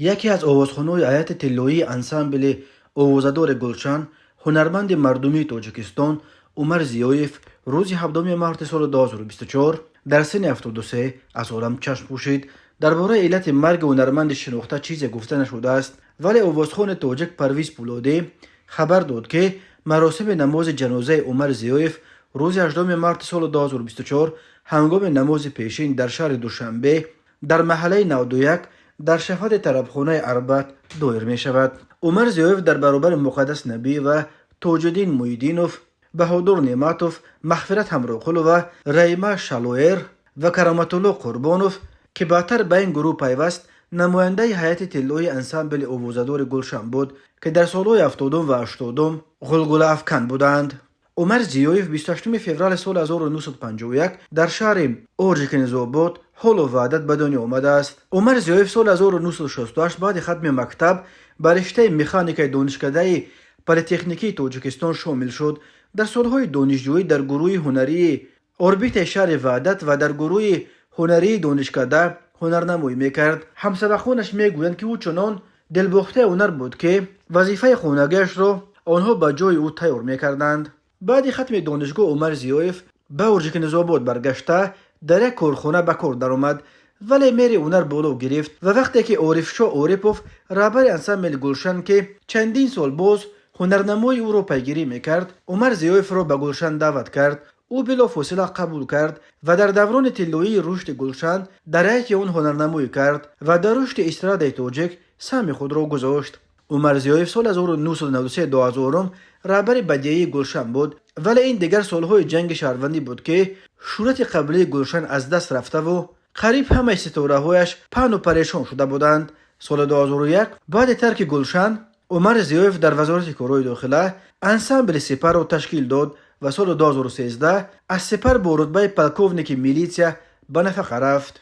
یکی از آوازخوان‌های هیئت طلایی انسامبل آوازدار گلشن، هنرمند مردمی تاجیکستان عمر زیایف روز 7 مارس سال 2024 در سن 73 از عالم چشم پوشید. درباره علت مرگ هنرمند شناخته چیزی گفته نشده است، ولی آوازخوان تاجیک پرویز پولادی خبر داد که مراسم نماز جنازه عمر زیایف روز 18 مارس سال 2024 هنگام نماز پیشین در شهر دوشنبه در محله 91 در شفاعت طربخانه اربد دایر می شود. عمر زیایف در برابر مقدس نبی و تاج الدین محیدینوف، بهادر نعمتوف، مغفرت همراقلو و ریما شالویر و کرامت الله قربانوف که بعدتر به این گروه پیوست، نماینده هیئت طلایی انسامبل آوازدار گلشن بود که در سالهای 70 و 80 غلغله افکن بودند. عمر زیایف 28 فوریه سال 1951 در شهر اورژیکنیزآباد حال و وحدت به دنیا آمده است. عمر زیایف سال 1968 بعد ختم مکتب به رشته مکانیک دانشکده پلی‌تکنیکی تاجیکستان شامل شد. در سالهای دانشجویی در گروه هنری اوربیت شهر وحدت و در گروه هنری دانشکده هنرنمایی میکرد. همسبقانش میگویند که او چنان دلباخته هنر بود که وظیفه خانگیش را آنها به جای او تیار میکردند. بعد ختم دانشگاه عمر زیایف به اورژیکنیزآباد برگشته در یک کارخانه به کار درآمد، ولی میری هنر بالا گرفت و وقتی که عارف شاه عارفوف رهبر انسامبل گلشن که چندین سال باز هنرنمای او را پیگیری میکرد، عمر زیایف را به گلشن دعوت کرد. او بلافاصله قبول کرد و در دوران طلایی رشد گلشن در یکی آن هنرنمایی کرد و در رشد استراد تاجیک سهم خود را گذاشت. عمر زیایف سال 1993 2000 رهبر بدیهی گلشن بود، ولی این دیگر سالهای جنگ شهروندی بود که شهرت قبلی گلشن از دست رفته و قریب همه ستاره هایش پهن و پریشان شده بودند. سال 2001 بعد ترک گلشن، عمر زیایف در وزارت کارهای داخله انسامبل سپر را تشکیل داد و سال 2013 از سپر با رتبه پلکوونیک میلیتسیا به نفقه رفت.